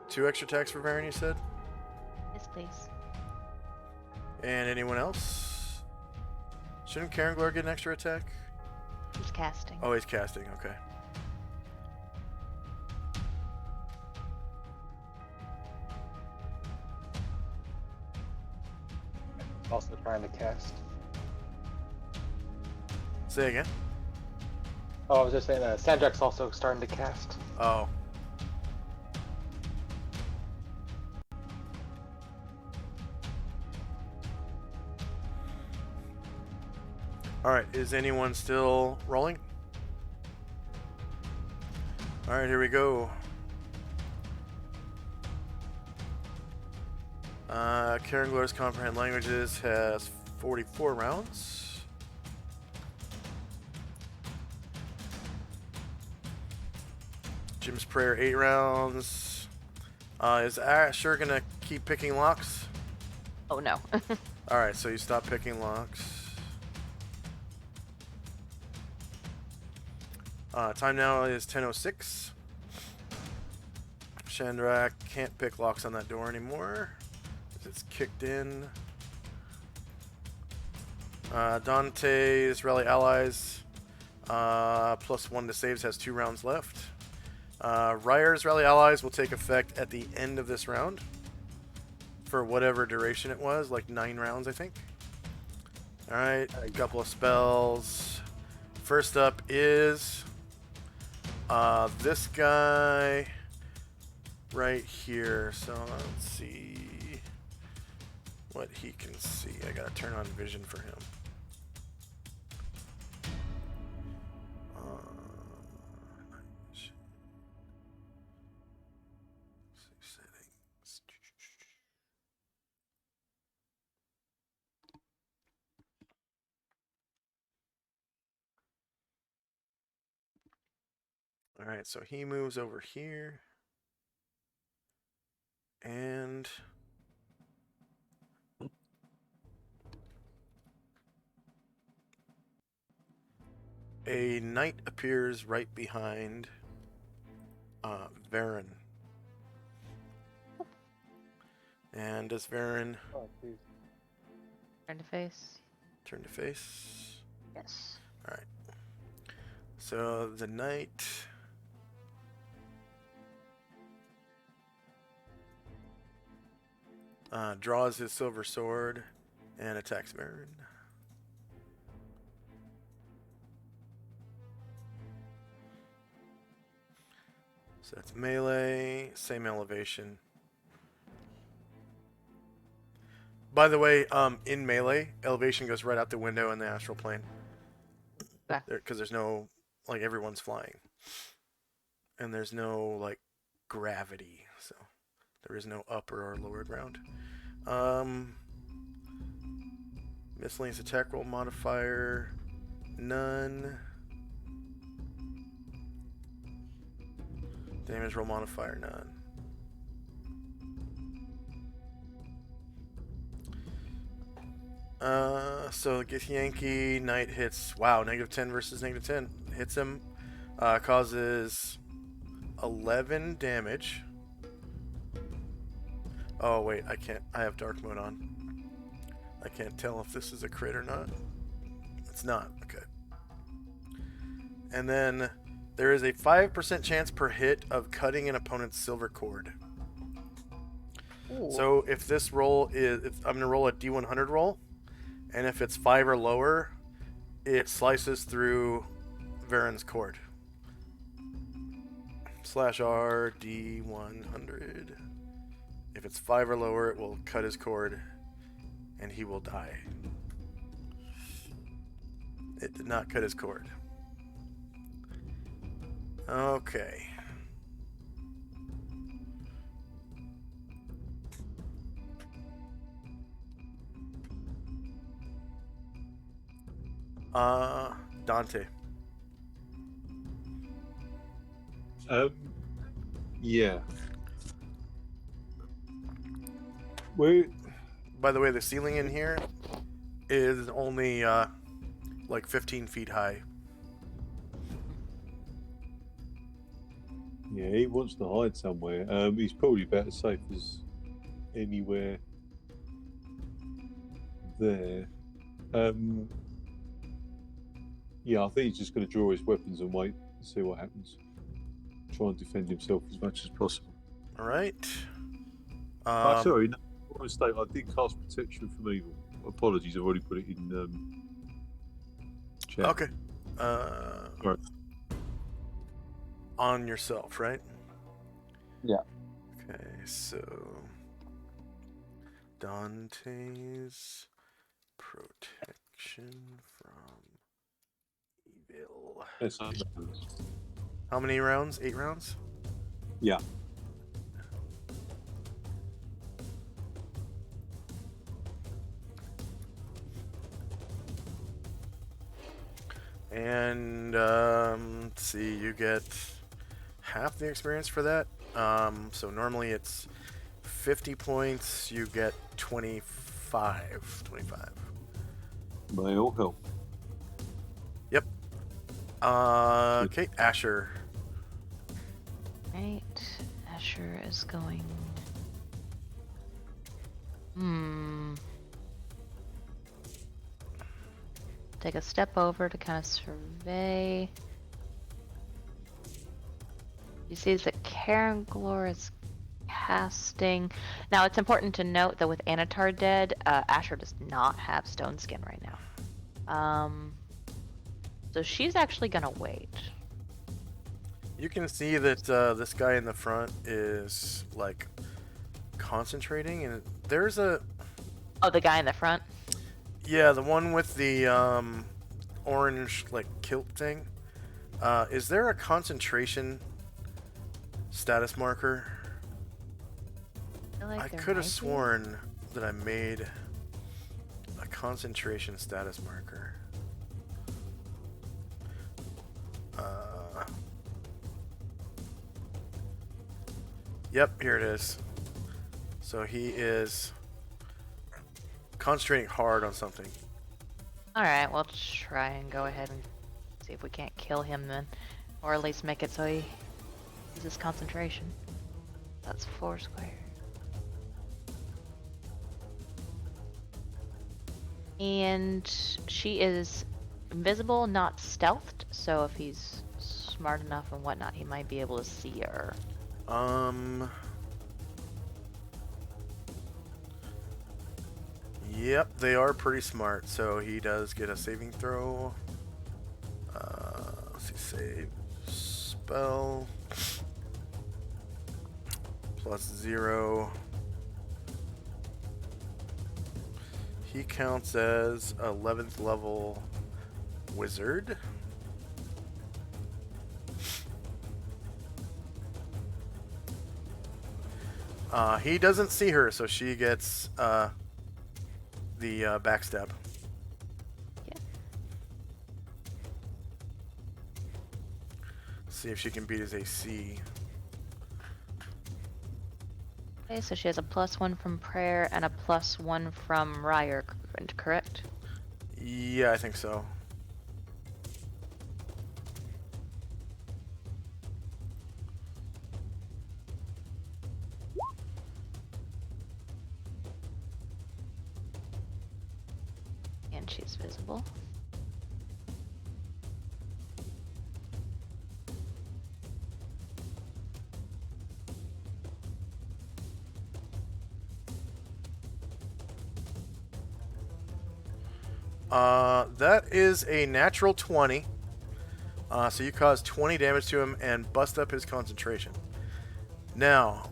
Two extra attacks for Varen, you said? Yes, please. And anyone else? Shouldn't Karanglar get an extra attack? He's casting. Oh, he's casting, okay. Also trying to cast. Say again? Oh, I was just saying that Sandrak's also starting to cast. Oh. Alright, is anyone still rolling? Alright, here we go. Karanglar's Comprehend Languages has 44 rounds. Jim's Prayer 8 rounds. Is Asher gonna keep picking locks? Oh no. Alright, so you stop picking locks. Time now is 10:06. Shandrak can't pick locks on that door anymore. It's kicked in. Dante's Rally Allies. +1 to saves, has 2 rounds left. Ryer's Rally Allies will take effect at the end of this round. For whatever duration it was, like 9 rounds, I think. Alright, a couple of spells. First up is this guy right here. So let's see what he can see. I gotta turn on vision for him. Settings. Alright, so he moves over here. And a knight appears right behind Varen. And does Varen Oh, geez. Turn to face. turn to face? Yes. Alright. So the knight draws his silver sword and attacks Varen. So that's melee, same elevation. By the way, in melee, elevation goes right out the window in the astral plane. Okay. Because there's no, like, everyone's flying. And there's no, like, gravity. So there is no upper or lower ground. Miscellaneous attack roll modifier, none. Damage roll modifier, none. So Githyanki Knight hits, wow, -10 versus -10. Hits him, causes 11 damage. Oh wait, I can't, I have dark mode on. I can't tell if this is a crit or not. It's not, okay. And then there is a 5% chance per hit of cutting an opponent's silver cord. Ooh. So if this roll is, I'm going to roll a D100 roll, and if it's 5 or lower, it slices through Varen's cord. /R D100. If it's 5 or lower, it will cut his cord, and he will die. It did not cut his cord. Okay. Dante. Yeah. Wait. By the way, the ceiling in here is only like 15 feet high. Yeah, he wants to hide somewhere. He's probably about as safe as anywhere there. Yeah, I think he's just going to draw his weapons and wait and see what happens. Try and defend himself as much as possible. All right. Sorry, no, my mistake. I did cast protection from evil. Apologies, I've already put it in chat. Okay. Right. On yourself, right? Yeah. Okay, so Dante's protection from evil. That's How many rounds? 8 rounds? yeah. And let's see, you get half the experience for that. So normally it's 50 points, you get 25. May all help. Yep. Okay, Asher. Right. Asher is going. Take a step over to kind of survey. He sees that Karen Glor is casting. Now, it's important to note that with Anatar dead, Asher does not have Stone Skin right now. So she's actually gonna wait. You can see that this guy in the front is like concentrating, and there's a Oh, the guy in the front? yeah, the one with the orange like kilt thing. Is there a concentration status marker? I feel like I there could have might be. sworn that I made a concentration status marker. Yep, here it is. So he is concentrating hard on something. Alright, we'll try and go ahead and see if we can't kill him then. Or at least make it so he uses concentration. That's 4 squares. And she is invisible, not stealthed, so if he's smart enough and whatnot, he might be able to see her. Yep, they are pretty smart, so he does get a saving throw. Let's see, save. Spell. +0. He counts as 11th level wizard. He doesn't see her, so she gets the backstab. Yeah. See if she can beat his AC. Okay, so she has a +1 from prayer and a +1 from Ryer, correct? Yeah, I think so. And she's visible. That is a natural 20. So you cause 20 damage to him and bust up his concentration. Now,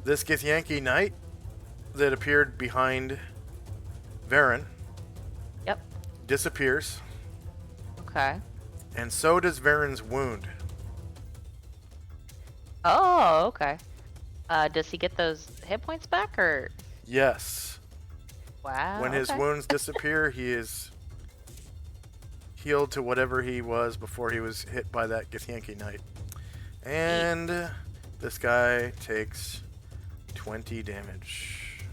this Githyanki Knight that appeared behind Varen Yep. disappears, Okay. and so does Varen's wound. Oh, okay. Does he get those hit points back, or? Yes. Wow. When his okay. wounds disappear, he is healed to whatever he was before he was hit by that Githyanki Knight. And this guy takes 20 damage.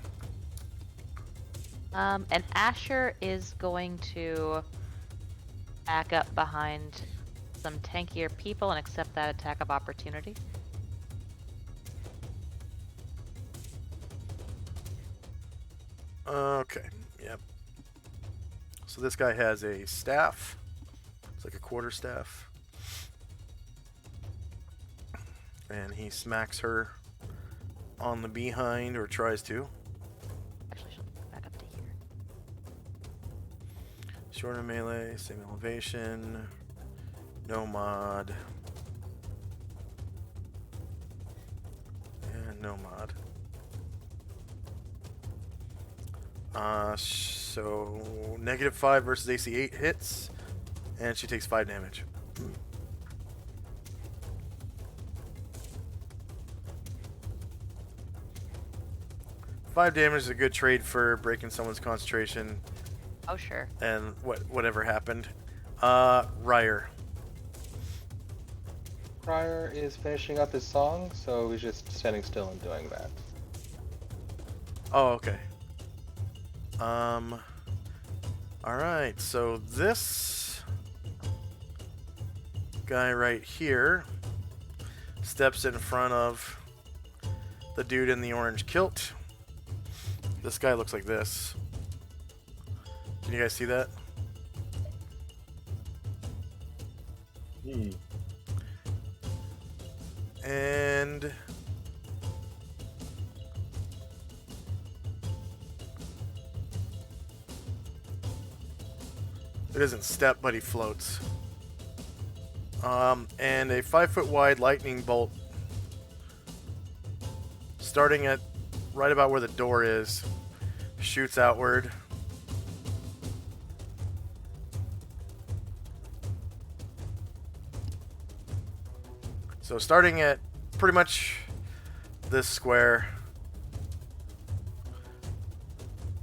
And Asher is going to back up behind some tankier people and accept that attack of opportunity. Okay, yep. So this guy has a staff. It's like a quarterstaff. And he smacks her on the behind, or tries to. Actually, she'll go back up to here. Shorter melee, same elevation. No mod. And no mod. So -5 versus AC 8 hits, and she takes 5 damage. Five damage is a good trade for breaking someone's concentration. Oh, sure. And whatever happened. Ryer. Pryor is finishing up his song, so he's just standing still and doing that. Oh, okay. Alright, so this guy right here steps in front of the dude in the orange kilt. This guy looks like this. Can you guys see that? And it isn't step, but he floats. And a 5-foot wide lightning bolt starting at right about where the door is shoots outward. So starting at pretty much this square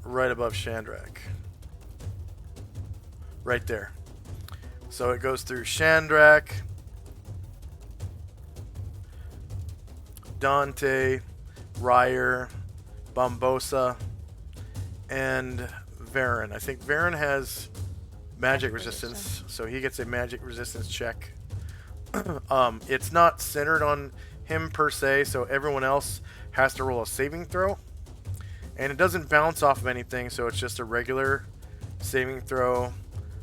right above Shandrak. Right there. So it goes through Shandrak, Dante, Ryer, Bombosa, and Varen. I think Varen has magic resistance, so he gets a magic resistance check. It's not centered on him per se, so everyone else has to roll a saving throw. And it doesn't bounce off of anything, so it's just a regular saving throw.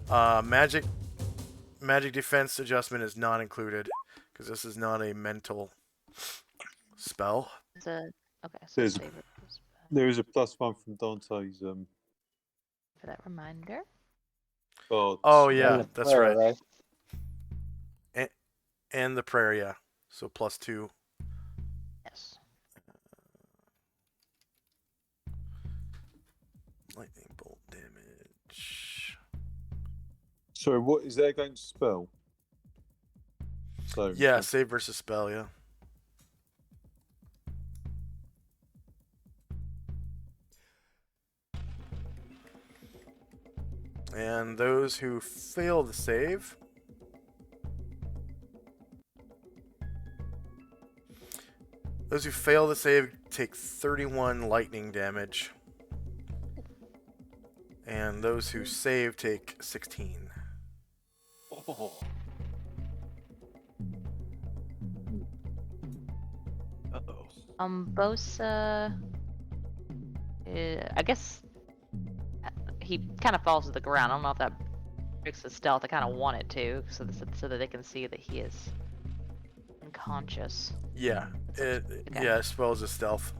Magic defense adjustment is not included because this is not a mental spell. Okay, so There's- save it There is a +1 from Dante's for that reminder. cards. Oh And yeah, the that's prayer, right. And the prayer, yeah. So +2. Yes. Lightning bolt damage. Sorry, what is that against spell? So Yeah, save versus spell, yeah. And those who fail the save take 31 lightning damage. And those who save take 16. Oh. Uh-oh. Bosa, I guess he kind of falls to the ground. I don't know if that breaks his stealth. I kind of want it to, so that they can see that he is unconscious. Yeah, Okay. yeah, spells is stealth.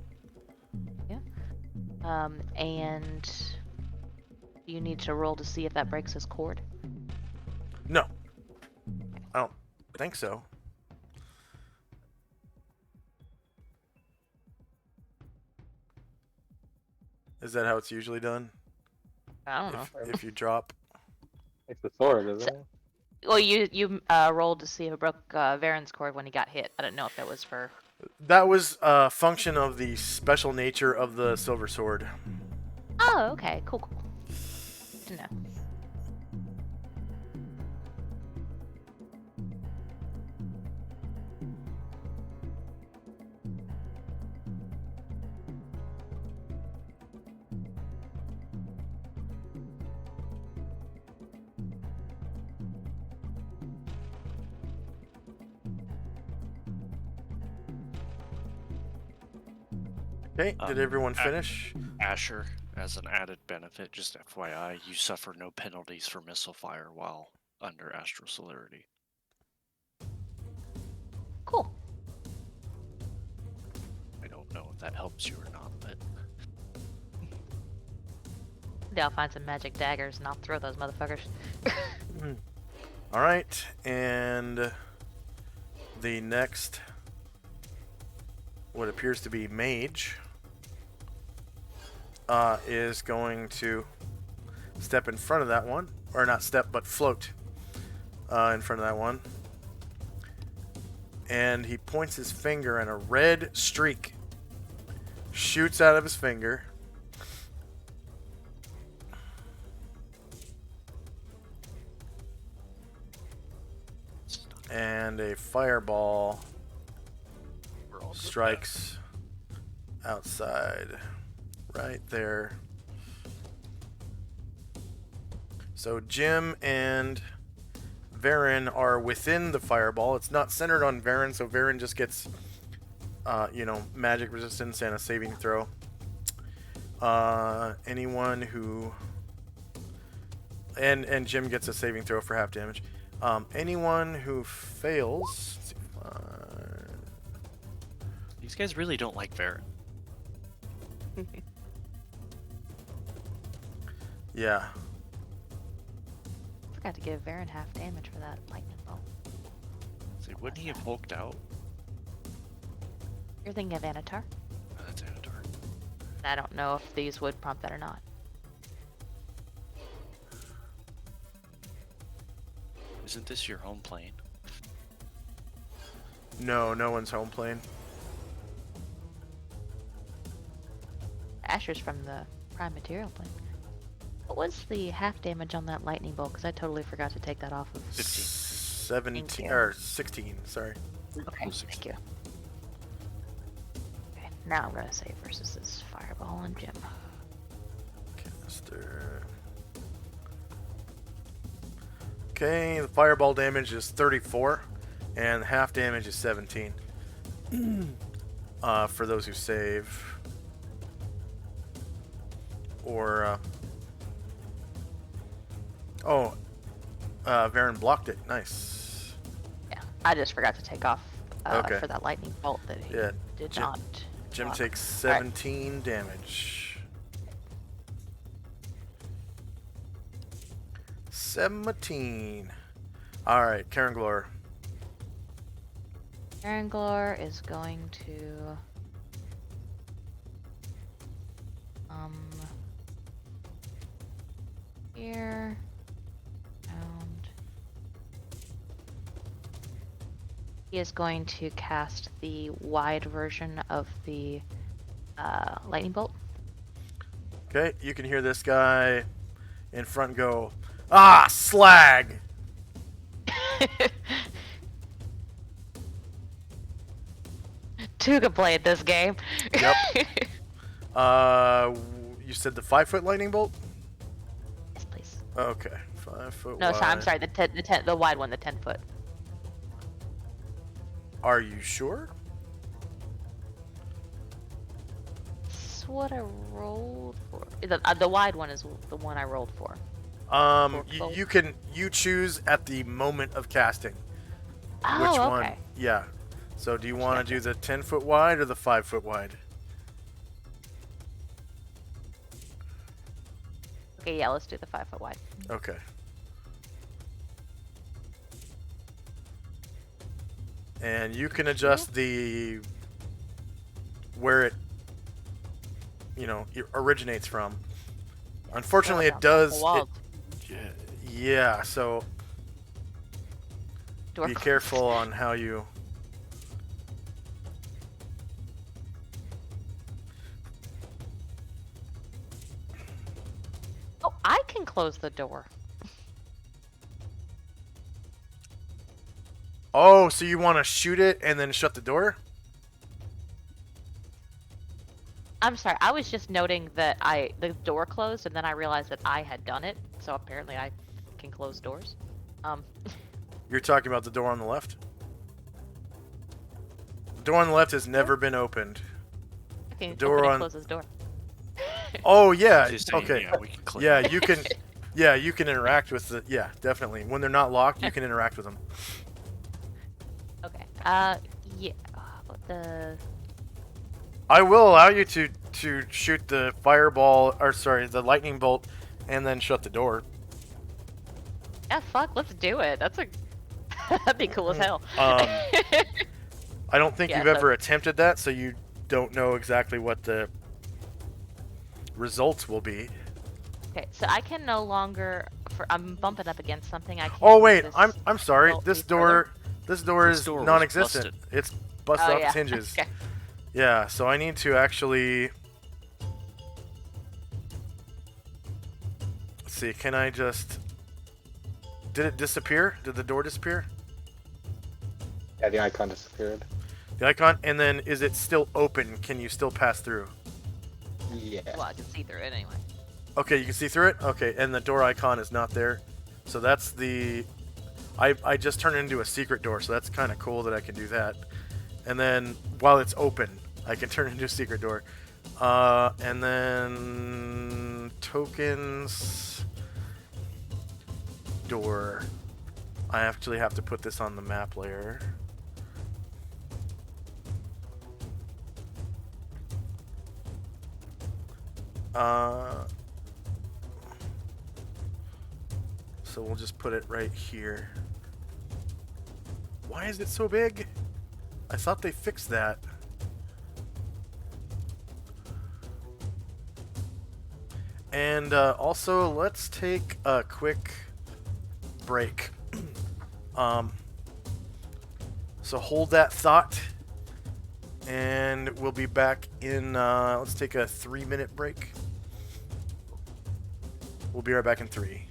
And you need to roll to see if that breaks his cord. No, I don't think so. Is that how it's usually done? I don't know. If you drop. It's the sword, isn't it? Well, you rolled to see if it broke Varen's cord when he got hit. I don't know if that was for. That was a function of the special nature of the silver sword. Oh, okay, cool. Good to know. Okay, did everyone A- finish? Asher, as an added benefit, just FYI, you suffer no penalties for missile fire while under astral celerity. Cool. I don't know if that helps you or not, but Maybe I'll find some magic daggers and I'll throw those motherfuckers. All right, and the next, what appears to be mage, is going to step in front of that one, or not step, but float in front of that one, and he points his finger, and a red streak shoots out of his finger. And a fireball we're all good. strikes outside right there. So Jim and Varen are within the fireball. It's not centered on Varen, so Varen just gets magic resistance and a saving throw. Anyone who and Jim gets a saving throw for half damage. Anyone who fails, let's see, These guys really don't like Varen. yeah. Forgot to give Varen half damage for that lightning bolt. See, wouldn't he have hulked out? You're thinking of Anatar? Oh, that's Anatar. I don't know if these would prompt that or not. Isn't this your home plane? No one's home plane. Asher's from the prime material plane. What was the half damage on that lightning bolt? Because I totally forgot to take that off of. 15. 17 Thank you. or 16. Sorry. Okay, thank you. Okay, now I'm gonna save versus this fireball and Jim. Caster. Okay, the fireball damage is 34, and half damage is 17. For those who save. Or, Varen blocked it. Nice. Yeah, I just forgot to take off Okay. for that lightning bolt that he Yeah, did Jim- not. Jim block. takes 17 damage. 17. Alright, Karen Glor. Aranglor is going to here and he is going to cast the wide version of the lightning bolt. Okay, you can hear this guy in front go, "Ah, slag!" Tuga played this game. Yep. You said the 5-foot lightning bolt? Yes, please. Okay, 5 foot No, wide. sorry, I'm sorry. The wide one, the 10-foot. Are you sure? That's what I rolled for. The wide one is the one I rolled for. You choose at the moment of casting. Oh, Which okay. one? Yeah. So do you want to do the 10-foot wide or the 5-foot wide? Okay, yeah, let's do the 5-foot wide. Okay. And you can adjust the where it it originates from. Unfortunately, it does. Yeah, so Door be closed. careful on how you. Oh, I can close the door. Oh, so you want to shoot it and then shut the door? I'm sorry, I was just noting that the door closed and then I realized that I had done it. So apparently I can close doors. You're talking about the door on the left? The door on the left has never been opened. asking Door open and on- close his door. Oh yeah. Just saying, Okay. Yeah, we can click. Yeah, you can. Yeah, you can interact with the. Yeah, definitely. When they're not locked, you can interact with them. Okay. Yeah. What the? I will allow you to shoot the fireball, or sorry, the lightning bolt, and then shut the door. Yeah, fuck. Let's do it. That's a. That'd be cool as hell. I don't think Yeah, you've so- ever attempted that, so you don't know exactly what the results will be. Okay, so I can no longer. I'm bumping up against something. I can't. Oh use wait, this I'm sorry. bolt This any door further. is This door was non-existent. busted. It's busted Oh off yeah. its hinges. Okay. Yeah, so I need to actually. Let's see. Can I just? Did it disappear? Did the door disappear? Yeah, the icon disappeared. The icon, and then is it still open? Can you still pass through? Yeah. Well, I can see through it anyway. Okay, you can see through it? Okay, and the door icon is not there. So that's the... I just turned it into a secret door, so that's kind of cool that I can do that. And then, while it's open, I can turn it into a secret door. And then... Tokens... Door. I actually have to put this on the map layer. So we'll just put it right here. Why is it so big? I thought they fixed that. And also, let's take a quick break. So hold that thought, and we'll be back in. Let's take a 3-minute break. We'll be right back in 3.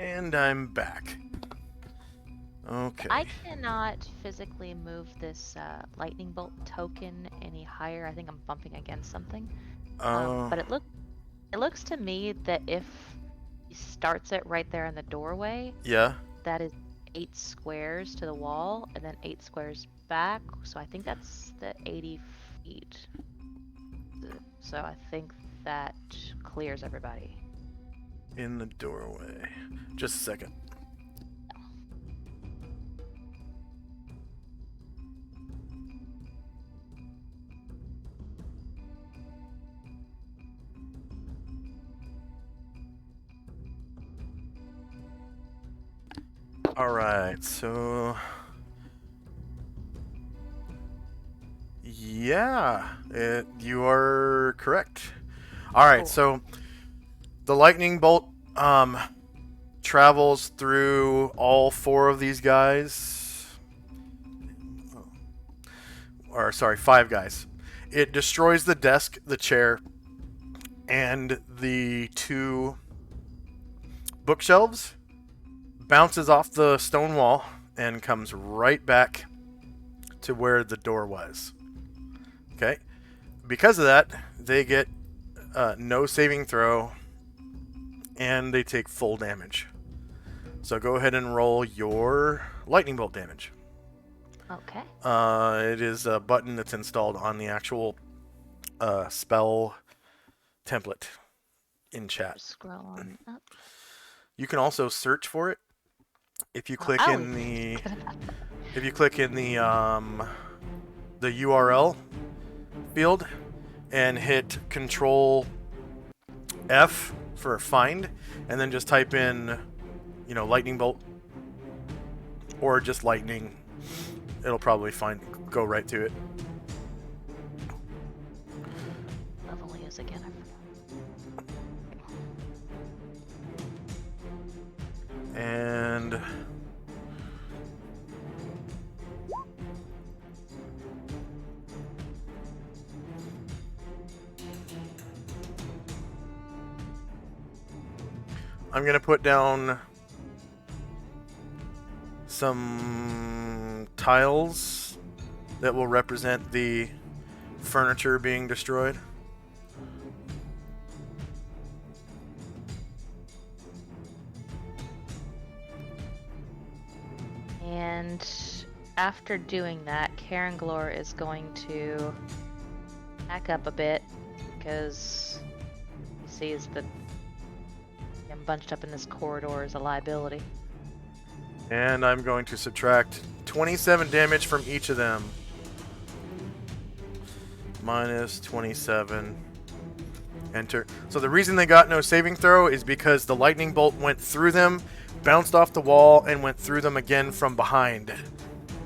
And I'm back. Okay. I cannot physically move this lightning bolt token any higher. I think I'm bumping against something. But it looks to me that if he starts it right there in the doorway, Yeah. that is 8 squares to the wall, and then 8 squares back. So I think that's the 80 feet. So I think that clears everybody. In the doorway. Just a second. Alright, so... Yeah, you are correct. Alright, Cool. so the lightning bolt travels through all 4 of these guys. Or, sorry, 5 guys. It destroys the desk, the chair, and the 2 bookshelves, bounces off the stone wall, and comes right back to where the door was. Okay? Because of that, they get no saving throw, and they take full damage. So go ahead and roll your lightning bolt damage. Okay. It is a button that's installed on the actual spell template in chat. Scroll on up. You can also search for it if you click I in was the good about that. if you click in the URL field and hit Control F for find, and then just type in, lightning bolt or just lightning. It'll probably go right to it. Level is again. And I'm going to put down some tiles that will represent the furniture being destroyed. And after doing that, Karen Glore is going to back up a bit because he sees that him bunched up in this corridor is a liability. And I'm going to subtract 27 damage from each of them. Minus 27. Enter. So the reason they got no saving throw is because the lightning bolt went through them, bounced off the wall, and went through them again from behind.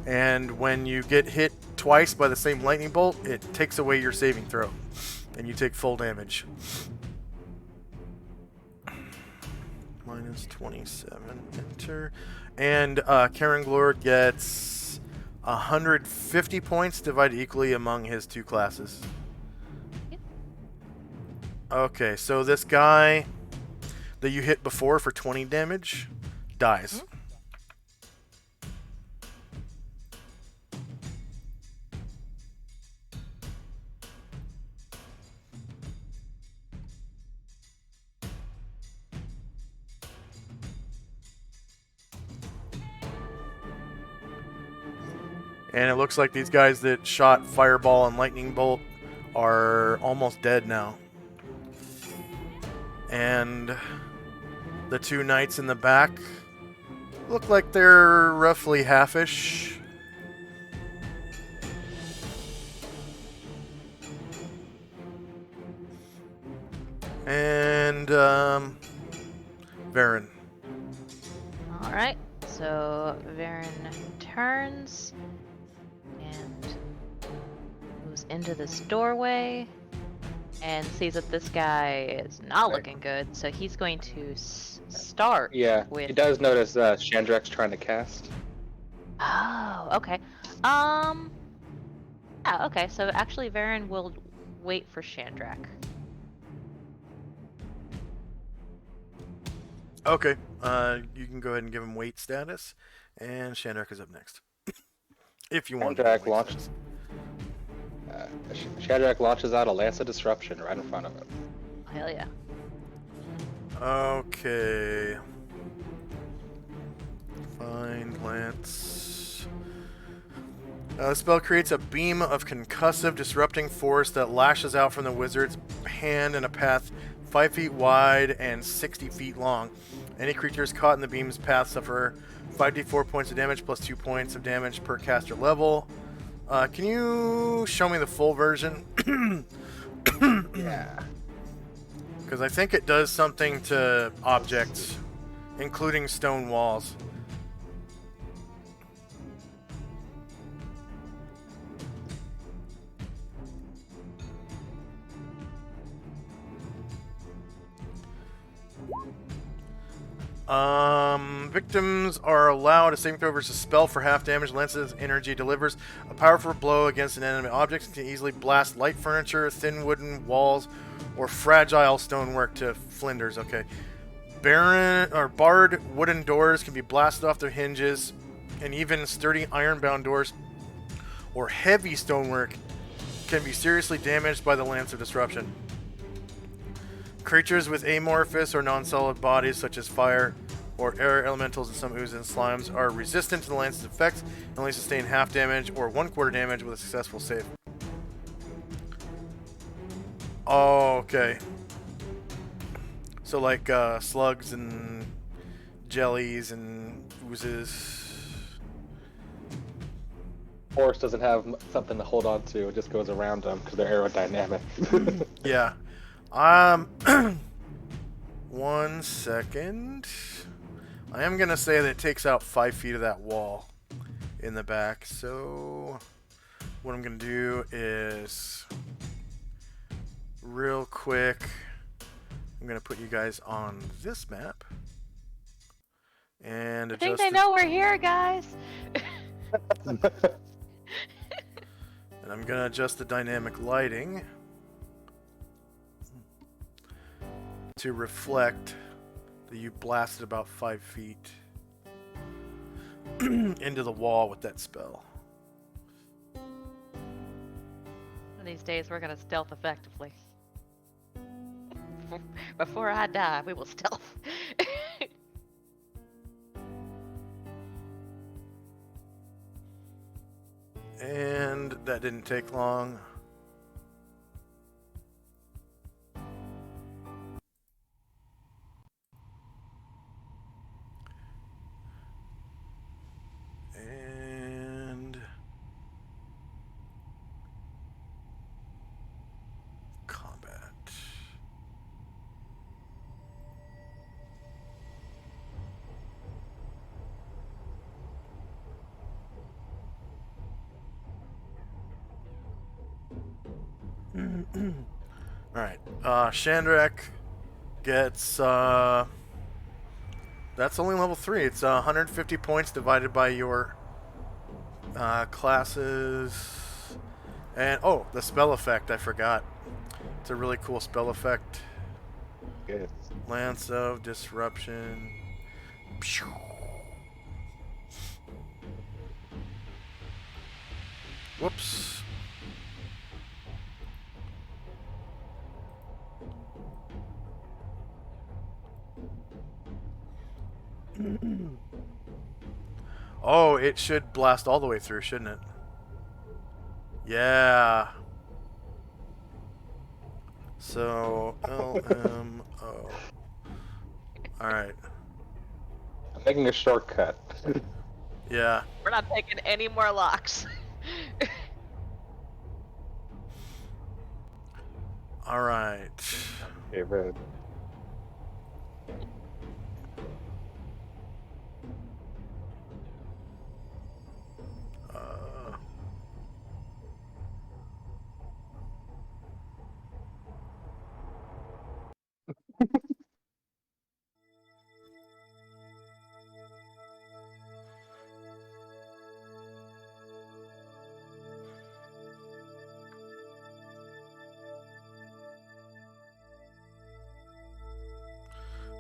And when you get hit twice by the same lightning bolt, it takes away your saving throw, and you take full damage. Minus 27. Enter. And Karen Glore gets 150 points divided equally among his 2 classes. Yep. Okay, so this guy that you hit before for 20 damage dies. Mm-hmm. And it looks like these guys that shot Fireball and Lightning Bolt are almost dead now. And the 2 knights in the back look like they're roughly half-ish. And Varen. Alright, so Varen turns and moves into this doorway and sees that this guy is not looking good, so he's going to start with... he does notice Chandrak's trying to cast. Oh, okay. Yeah, okay, so actually Varen will wait for Chandrak. Okay. You can go ahead and give him weight status, and Shandrak is up next. If you want to give him Shandrak weight launches. status. Shandrak launches out a Lance of Disruption right in front of him. Hell yeah. Okay. Find Lance. The spell creates a beam of concussive, disrupting force that lashes out from the wizard's hand in a path 5 feet wide and 60 feet long. Any creatures caught in the beam's path suffer 5d4 points of damage plus 2 points of damage per caster level. Can you show me the full version? Yeah. Because I think it does something to objects, including stone walls. Victims are allowed a saving throw versus spell for half damage. Lance's energy delivers a powerful blow against an enemy object and can easily blast light furniture, thin wooden walls, or fragile stonework to flinders. Okay. Barred wooden doors can be blasted off their hinges, and even sturdy iron-bound doors or heavy stonework can be seriously damaged by the Lance of Disruption. Creatures with amorphous or non-solid bodies, such as fire or air elementals and some oozes and slimes, are resistant to the Lance's effects and only sustain half damage or 1/4 damage with a successful save. Oh, okay. So like slugs and jellies and oozes. Force doesn't have something to hold on to; it just goes around them because they're aerodynamic. Yeah. 1 second. I am gonna say that it takes out 5 feet of that wall in the back. So what I'm gonna do is real quick. I'm gonna put you guys on this map and I think adjust. they know we're here, guys. And I'm gonna adjust the dynamic lighting to reflect that you blasted about 5 feet into the wall with that spell. One of these days, we're gonna stealth effectively. Before I die, we will stealth. And that didn't take long. And combat. Alright, Shandrak gets, that's only level 3. It's 150 points divided by your classes. And, oh, the spell effect, I forgot. It's a really cool spell effect. Good. Lance of Disruption. Pew. Whoops. Oh, it should blast all the way through, shouldn't it? Yeah. So, LMO. Alright. I'm making a shortcut. Yeah. We're not taking any more locks. Alright. Okay, red.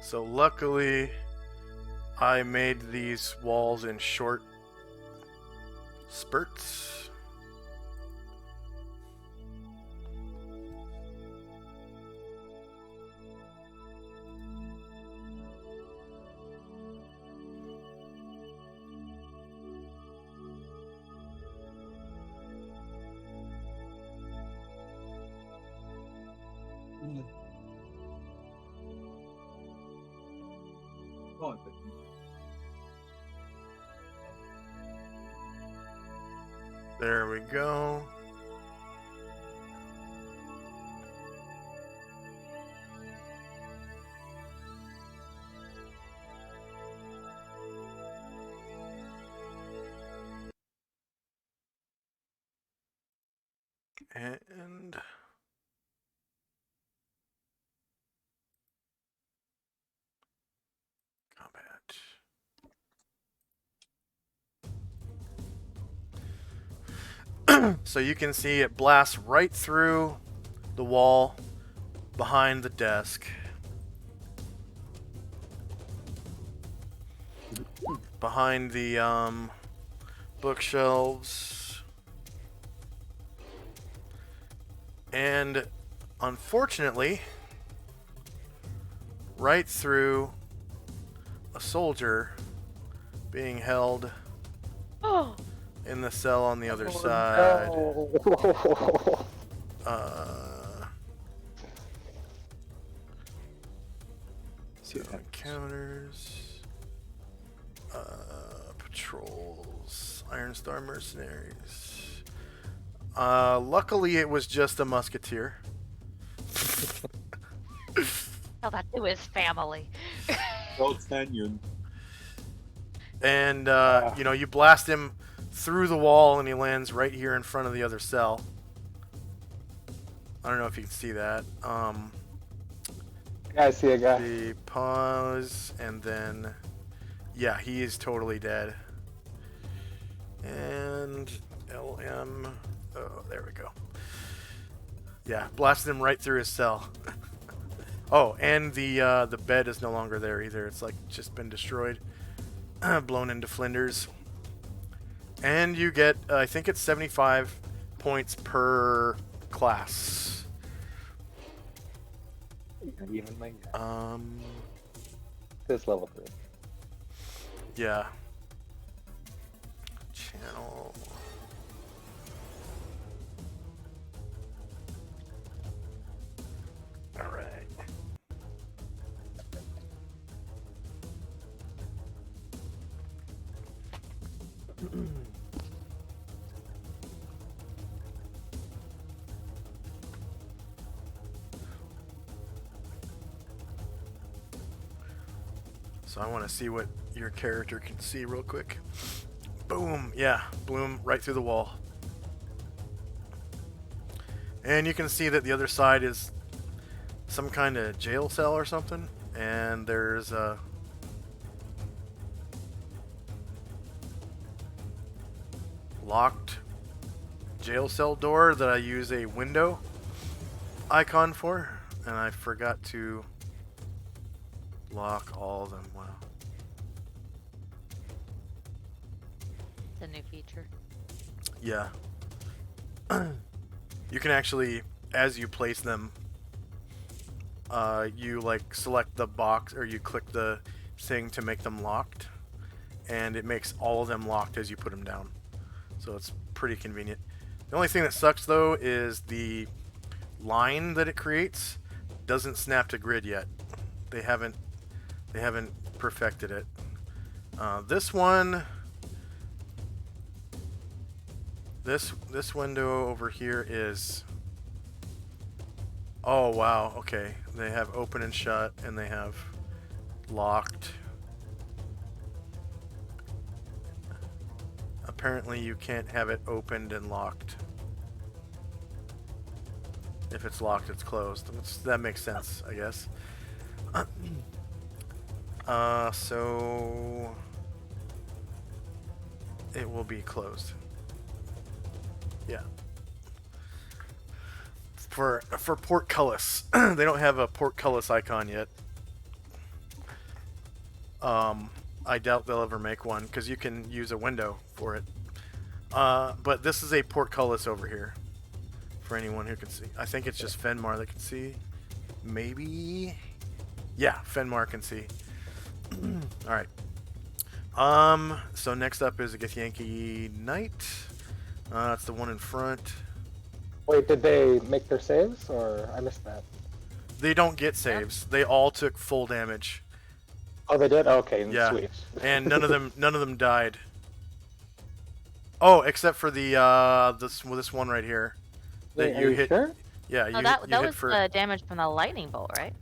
So luckily, I made these walls in short spurts. Right, There we go. And combat. So you can see it blasts right through the wall behind the desk. Behind the bookshelves. And unfortunately, right through a soldier being held Oh, in the cell on the other side. No. So encounters, patrols, Iron Star mercenaries. Luckily, it was just a musketeer. tell that to his family. D'Artagnan. And you know, you blast him through the wall, and he lands right here in front of the other cell. I don't know if you can see that. I see a guy. The pause, and then yeah, he is totally dead. And LM, oh, there we go. Yeah, blasted him right through his cell. Oh, and the bed is no longer there either. It's like just been destroyed, blown into flinders. And you get, I think it's 75 points per class. Even like that. This level 3. Yeah. Channel. All right. So I want to see what your character can see real quick. Boom. Yeah, bloom right through the wall. And you can see that the other side is some kind of jail cell or something. And there's a locked jail cell door that I use a window icon for. And I forgot to lock all of them. Wow. It's a new feature. Yeah. You can actually, as you place them, you like select the box, or you click the thing to make them locked, and it makes all of them locked as you put them down. So it's pretty convenient. The only thing that sucks though is the line that it creates doesn't snap to grid yet. They haven't perfected it. This one, this window over here is, oh wow, okay. They have open and shut, and they have locked. Apparently you can't have it opened and locked. If it's locked, it's closed. That makes sense, I guess. So it will be closed. Yeah. For portcullis, they don't have a portcullis icon yet. I doubt they'll ever make one because you can use a window for it. But this is a portcullis over here for anyone who can see. I think it's just Fenmar that can see. Maybe. Yeah, Fenmar can see. All right. So next up is a Githyanki Knight. It's the one in front. Wait, did they make their saves, or I missed that? They don't get saves. They all took full damage. Oh, they did. Okay, Yeah. sweet. And none of them died. Oh, except for the this one right here. Wait, That are you hit. sure? Yeah, Oh, you that hit was for. the damage from the lightning bolt, right?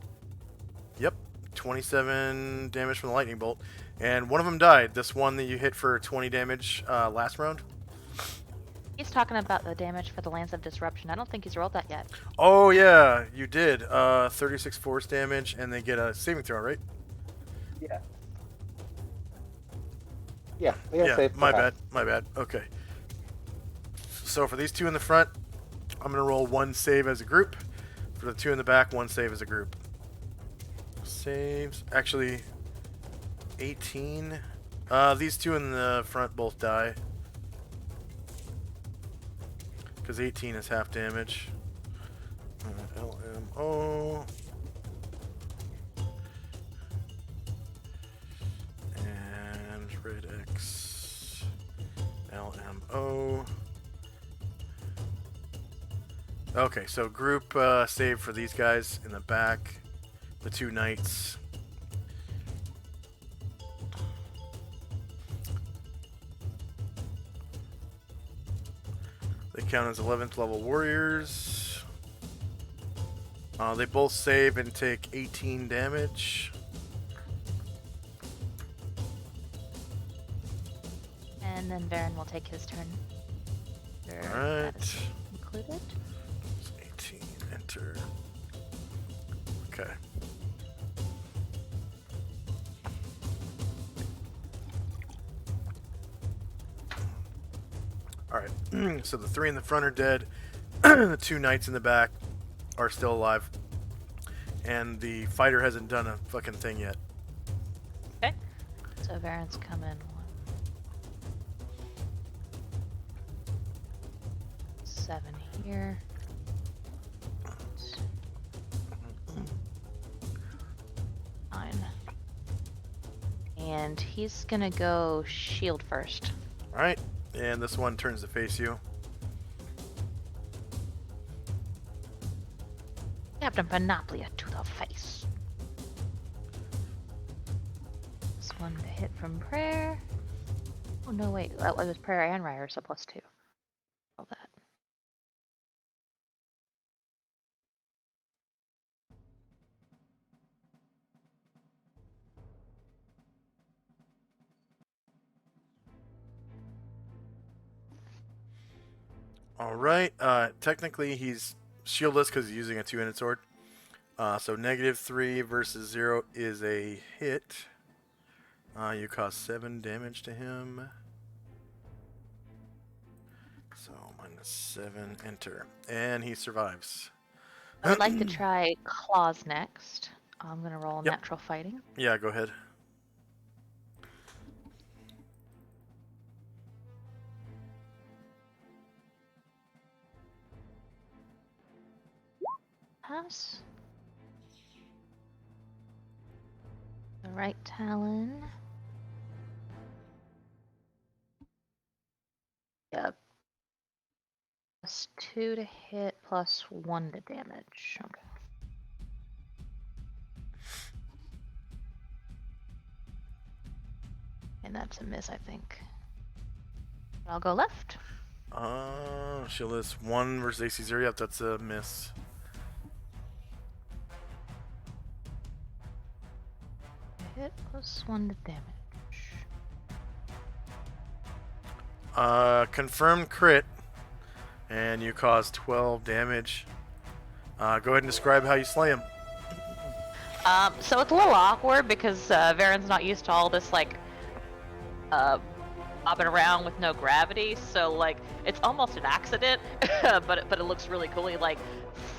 Yep, 27 damage from the lightning bolt, and one of them died. This one that you hit for 20 damage last round. He's talking about the damage for the Lance of Disruption. I don't think he's rolled that yet. Oh yeah, you did. 36 force damage, and they get a saving throw, right? Yeah. Yeah, they got Yeah, saved. my Okay. bad. Okay. So for these two in the front, I'm gonna roll one save as a group. For the two in the back, one save as a group. Saves. Actually, 18. These two in the front both die. Because 18 is half damage. LMO. And red X. LMO. Okay, so group save for these guys in the back. The two knights. They count as 11th level warriors. They both save and take 18 damage. And then Varen will take his turn. Sure, Alright. that is included. 18, enter. Okay. Alright, so the three in the front are dead. The two knights in the back are still alive. And the fighter hasn't done a fucking thing yet. Okay. So Varen's coming. 1, 7 here. 9. And he's gonna go shield first. Alright, and this one turns to face you. Captain Panoplia to the face. This one to hit from prayer. Oh no, wait, that was prayer and Ryder, so +2. All that. Alright, technically he's shieldless because he's using a two-handed sword. So -3 versus 0 is a hit. You cause 7 damage to him. So -7, enter. And he survives. I would like to try claws next. I'm gonna roll Yep. natural fighting. Yeah, go ahead. Pass. The right talon. Yep. +2 to hit, +1 to damage. Okay. And that's a miss, I think. I'll go left. Shieldless 1 versus AC 0. Yep, that's a miss. Hit +1 to damage. Confirmed crit. And you cause 12 damage. Go ahead and describe how you slay him. So it's a little awkward because Varen's not used to all this like bobbing around with no gravity. So like it's almost an accident, but it looks really cool. He like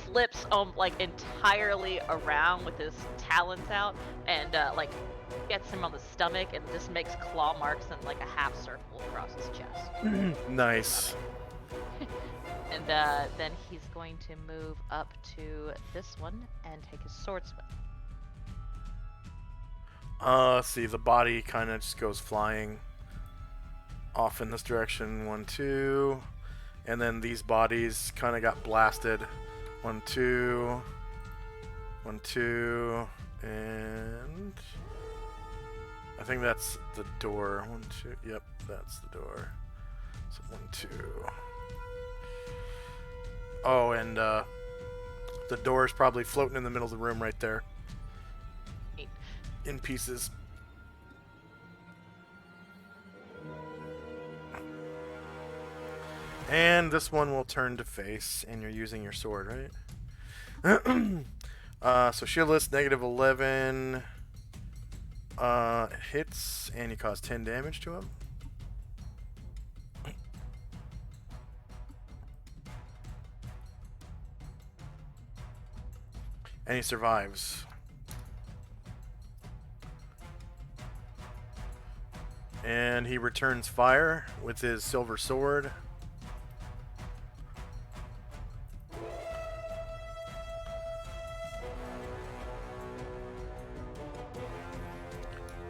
flips like entirely around with his talons out and like Gets him on the stomach and just makes claw marks and like a half circle across his chest. Nice. And then he's going to move up to this one and take his sword swing. Let's see, the body kind of just goes flying off in this direction. 1, 2. And then these bodies kind of got blasted. 1, 2. 1, 2. And I think that's the door. 1, 2. Yep, that's the door. So 1, 2. Oh, and the door is probably floating in the middle of the room right there. In pieces. And this one will turn to face, and you're using your sword, right? So shieldless, -11 hits, and you cause 10 damage to him. And he survives. And he returns fire with his silver sword.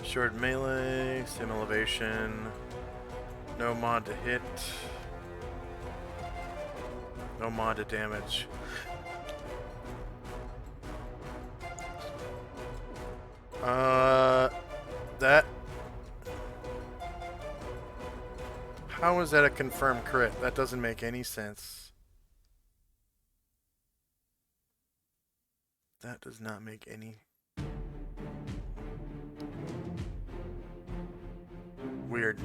Short melee, same elevation, no mod to hit, no mod to damage. That... How is that a confirmed crit? That doesn't make any sense. That does not make any... Weird.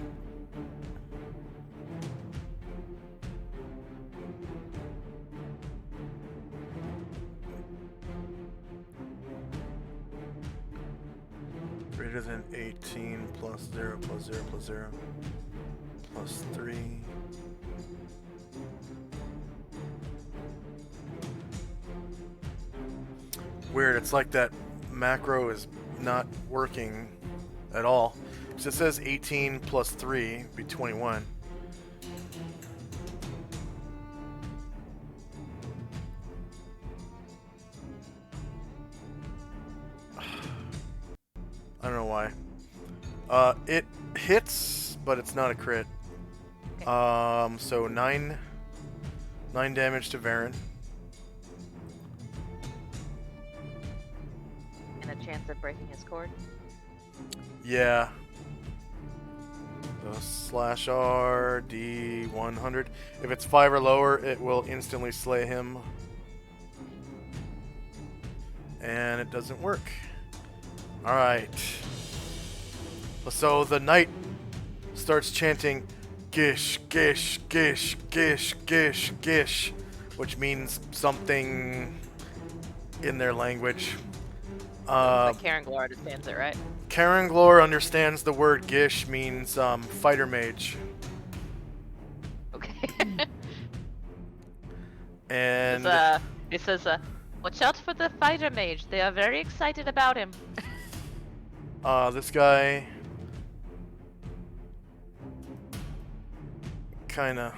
Greater than 18 plus 0 plus 0 plus 0 plus 3. Weird, it's like that macro is not working at all. So it says 18 plus 3 be 21. I don't know why. It hits, but it's not a crit. So 9 damage to Varen. And a chance of breaking his cord. Yeah. So slash R, D 100. If it's 5 or lower, it will instantly slay him. And it doesn't work. Alright. So the knight starts chanting Gish, Gish, Gish, Gish, Gish, Gish, which means something in their language. But Karen Glor understands it, right? Karen Glor understands the word Gish means fighter mage. Okay. And it says, watch out for the fighter mage. They are very excited about him. this guy kind of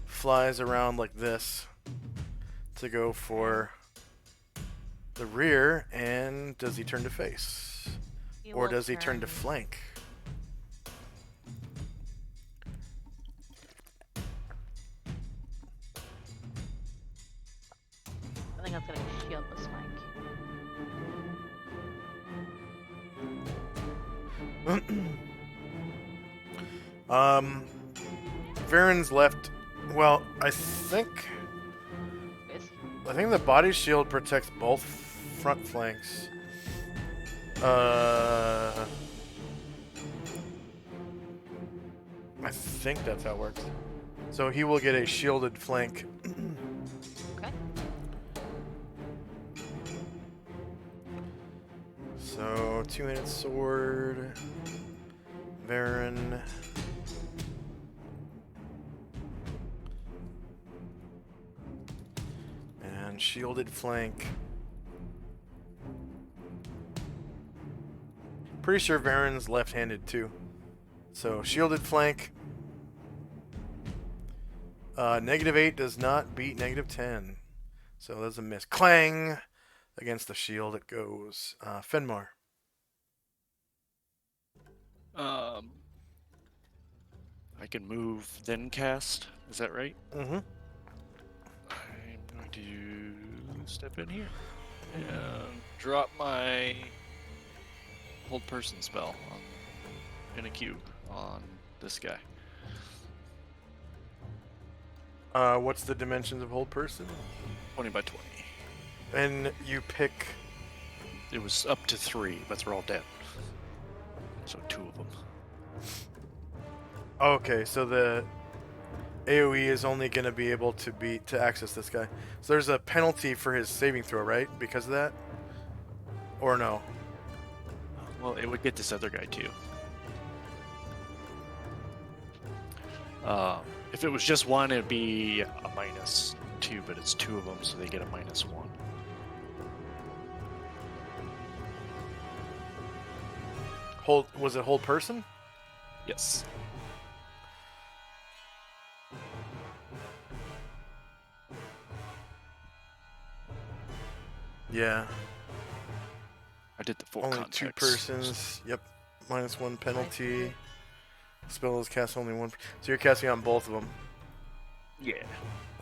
flies around like this to go for the rear, and does he turn to face? Or does he turn to flank? I think that's gonna be shieldless flank. Varen's left. Well, I think the body shield protects both front flanks. I think that's how it works. So he will get a shielded flank. Okay. So 2-handed sword, Varen. And shielded flank. Pretty sure Varen's left-handed too. So shielded flank. -8 does not beat -10. So that's a miss. Clang! Against the shield it goes. Fenmar. I can move, then cast. Is that right? Mm-hmm. I'm going to step in here and drop my hold person spell in a cube on this guy. What's the dimensions of hold person? 20 by 20. And you pick... It was up to 3, but they're all dead. So 2 of them. Okay, so the AoE is only going to be able to access this guy. So there's a penalty for his saving throw, right? Because of that? Or no? Well, it would get this other guy too. If it was just one, it'd be a -2, but it's 2 of them, so they get a -1. Was it hold person? Yes. Yeah. I did the full Only context. 2 persons. Yep. -1 penalty. Spell is cast only 1. So you're casting on both of them. Yeah.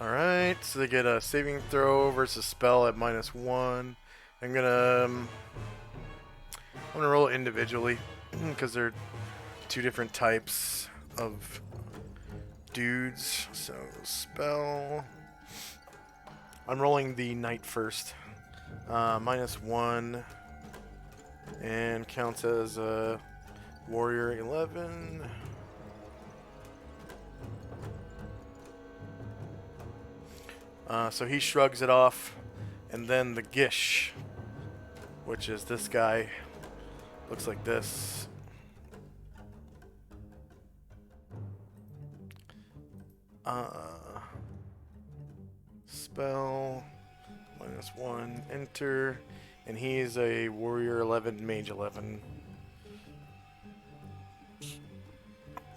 Alright, so they get a saving throw versus spell at -1. I'm gonna roll it individually because they're 2 different types of dudes. So spell. I'm rolling the knight first. -1 and counts as a warrior 11. So he shrugs it off, and then the Gish, which is this guy, looks like this. Spell, -1, enter, and he's a warrior 11, mage 11.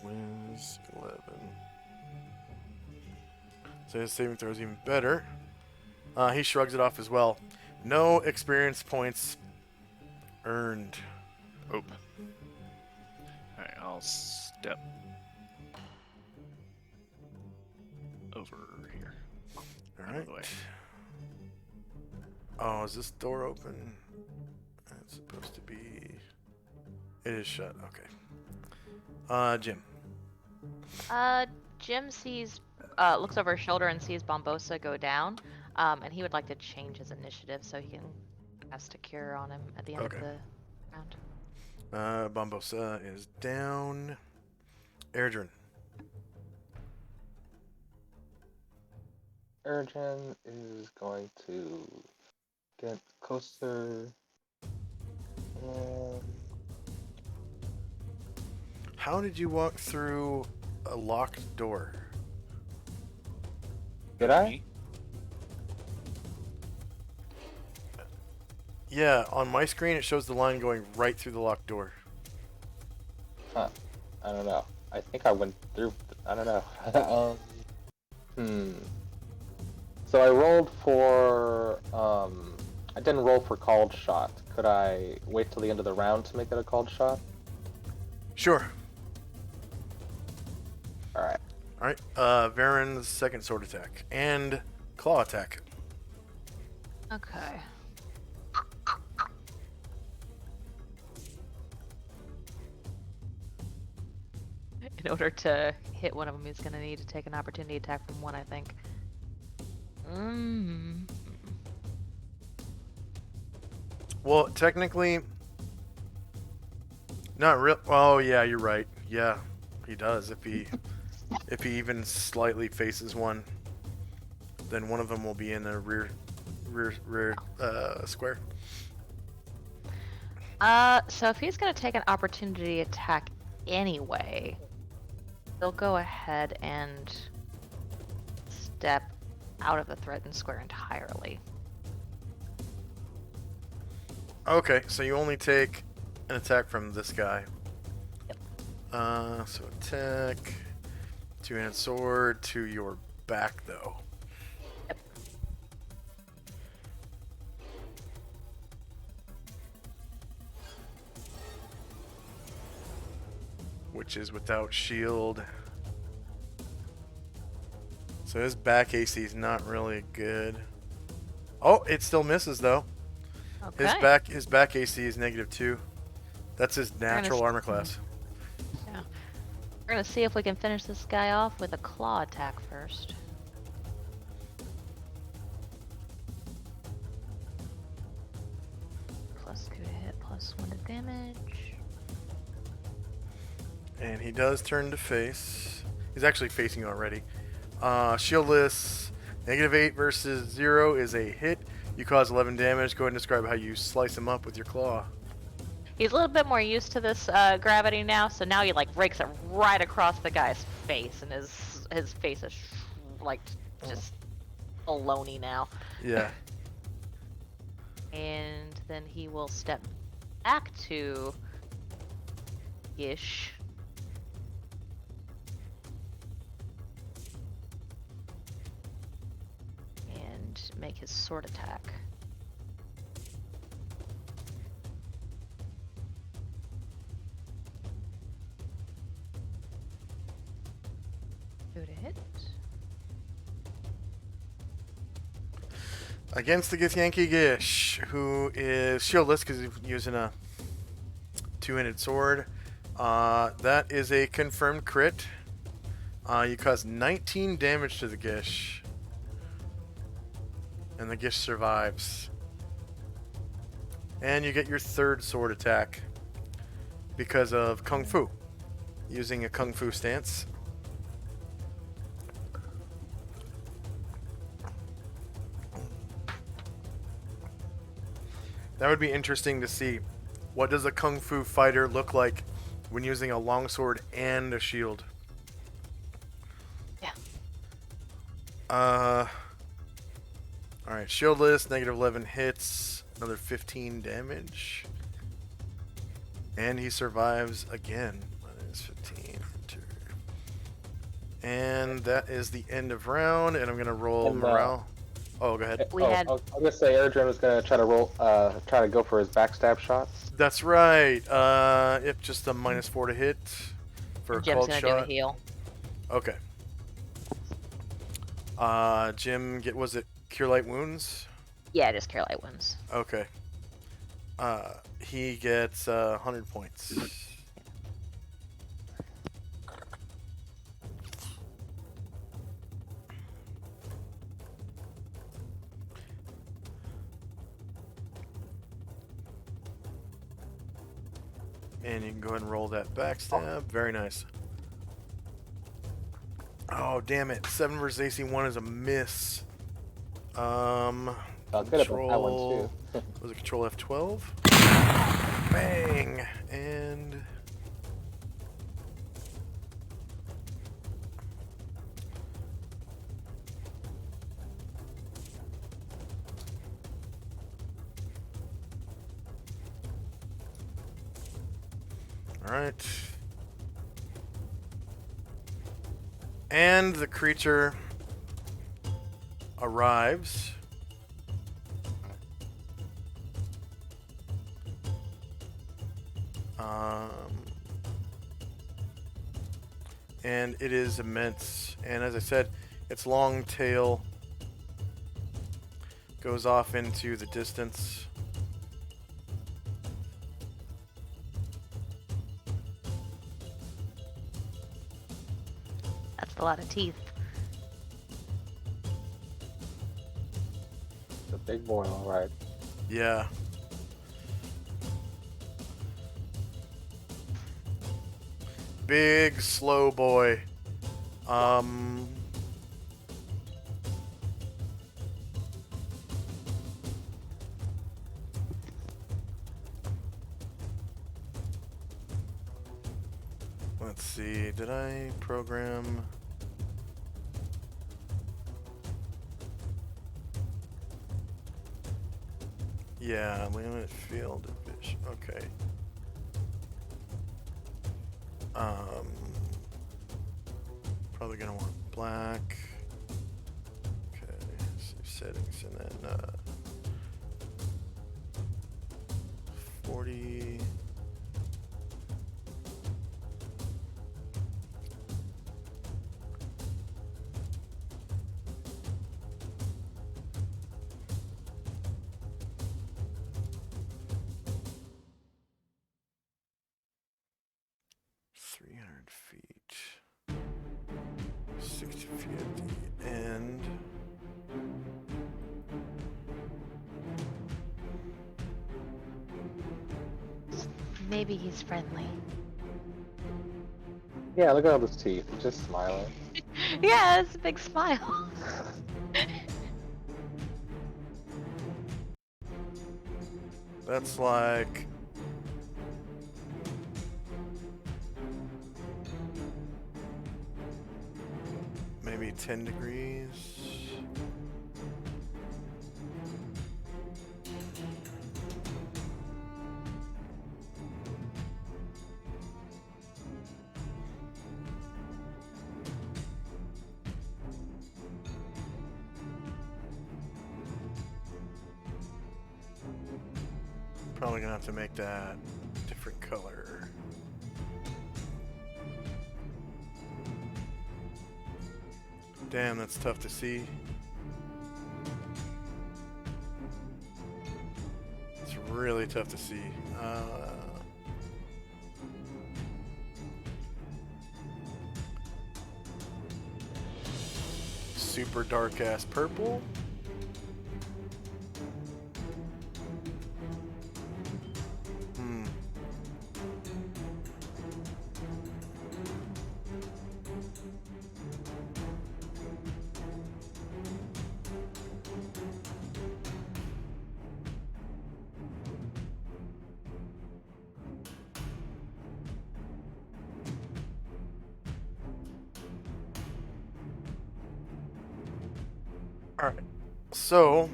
Wins 11. So his saving throw is even better. He shrugs it off as well. No experience points earned. Oh. Alright, I'll step over here. Out of the way. Alright. Oh, is this door open? It's supposed to be... It is shut, okay. Jim. Jim sees, looks over his shoulder and sees Bombosa go down, and he would like to change his initiative so he can cast a cure on him at the end Okay. of the round. Bombosa is down. Erdrin. Erdrin is going to get closer. How did you walk through a locked door? Did I? Yeah, on my screen it shows the line going right through the locked door. Huh. I don't know. I think I went through. I don't know. So I rolled for. I didn't roll for called shot. Could I wait till the end of the round to make it a called shot? Sure. Alright. Alright, Varen's second sword attack. And claw attack. Okay. In order to hit one of them, he's going to need to take an opportunity attack from one, I think. Well, technically... Not real... Oh, yeah, you're right. Yeah, he does. If he even slightly faces one, then one of them will be in a rear square. So if he's going to take an opportunity attack anyway, he'll go ahead and step out of the threatened square entirely. Okay, so you only take an attack from this guy. Yep. So attack, two-handed sword to your back, though. Yep. Which is without shield. So his back AC is not really good. Oh, it still misses though. Okay. His back AC is -2. That's his natural armor class. Yeah. We're gonna see if we can finish this guy off with a claw attack first. +2 to hit, +1 to damage. And he does turn to face. He's actually facing you already. Shieldless, -8 versus 0 is a hit. You cause 11 damage. Go ahead and describe how you slice him up with your claw. He's a little bit more used to this gravity now, so now he like rakes it right across the guy's face, and his face is like just baloney now. Yeah. And then he will step back to Gish. And make his sword attack. Two to hit. Against the Githyanki Gish, who is shieldless because he's using a two-handed sword. That is a confirmed crit. You cause 19 damage to the Gish. And the Gish survives. And you get your third sword attack because of Kung Fu. Using a Kung Fu stance. That would be interesting to see. What does a Kung Fu fighter look like when using a longsword and a shield? Yeah. Alright, shieldless, -11 hits, another 15 damage. And he survives again. -15. And that is the end of round, and I'm gonna roll And, morale. Oh, go ahead. We had- I was gonna say Erdrin was gonna try to go for his backstab shots. That's right. Yep, just a -4 to hit for a Jim's cold gonna shot. do a heal. Okay. Jim, was it Cure Light Wounds? Yeah, just Cure Light Wounds. Okay. He gets 100 points. And you can go ahead and roll that backstab. Very nice. Oh, damn it. 7 versus AC1 is a miss. Good at that one too. Was it Control F12? Bang! And... Alright. And the creature arrives. And it is immense. And as I said, its long tail goes off into the distance. That's a lot of teeth. It's a big boy, all right. Yeah. Big, slow boy. Let's see, did I program... Yeah, limit field of vision. Okay. Um, probably gonna want black. Okay, save settings, and then 40. Feet. 60 feet at the end. Maybe he's friendly. Yeah, look at all those teeth. He's just smiling. Yeah, it's a big smile. That's like maybe 10 degrees. Probably gonna have to make that different color. Damn, that's tough to see. It's really tough to see. Super dark ass purple. Alright, so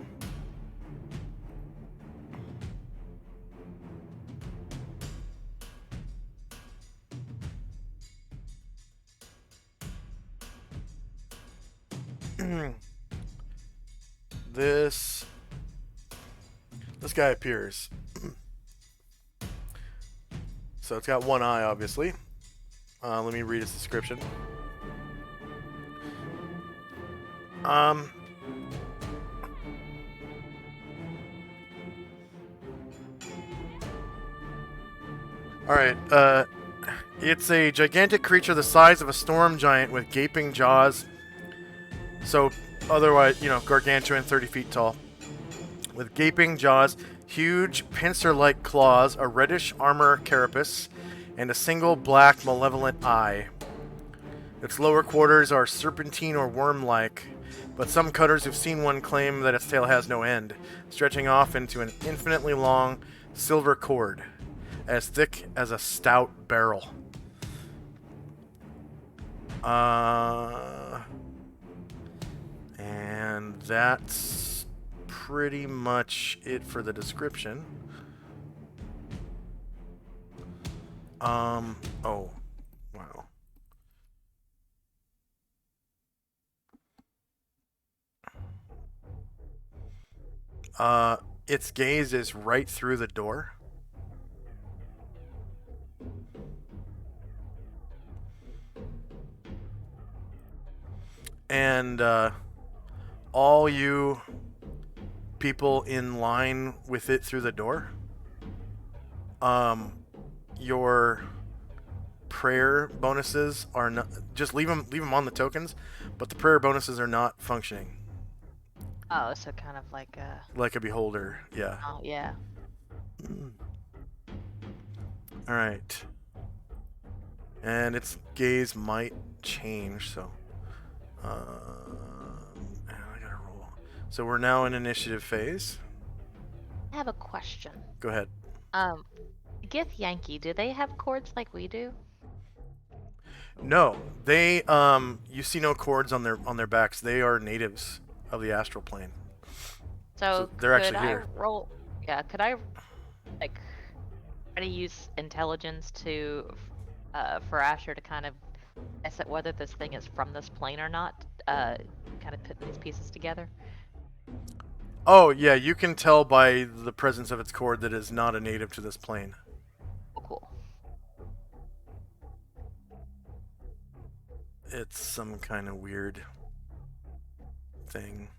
this guy appears. So it's got one eye, obviously. Let me read its description. Alright, it's a gigantic creature the size of a storm giant with gaping jaws. So, otherwise, gargantuan, 30 feet tall. With gaping jaws, huge pincer-like claws, a reddish armor carapace, and a single black malevolent eye. Its lower quarters are serpentine or worm-like, but some cutters who've seen one claim that its tail has no end, stretching off into an infinitely long silver cord, as thick as a stout barrel. And that's pretty much it for the description. Oh, wow. Its gaze is right through the door. And, all you people in line with it through the door, your prayer bonuses are not, just leave them on the tokens, but the prayer bonuses are not functioning. Oh, so kind of like a beholder, yeah. Oh, yeah. All right. And its gaze might change, so I gotta roll. So we're now in initiative phase. I have a question. Go ahead. Gith Yankee, do they have cords like we do? No, they you see no cords on their backs. They are natives of the astral plane. So they're actually here. Could I try to use intelligence to for Asher to kind of guess at whether this thing is from this plane or not. Kind of put these pieces together. Oh, yeah, you can tell by the presence of its cord that it is not a native to this plane. Oh, cool. It's some kind of weird thing.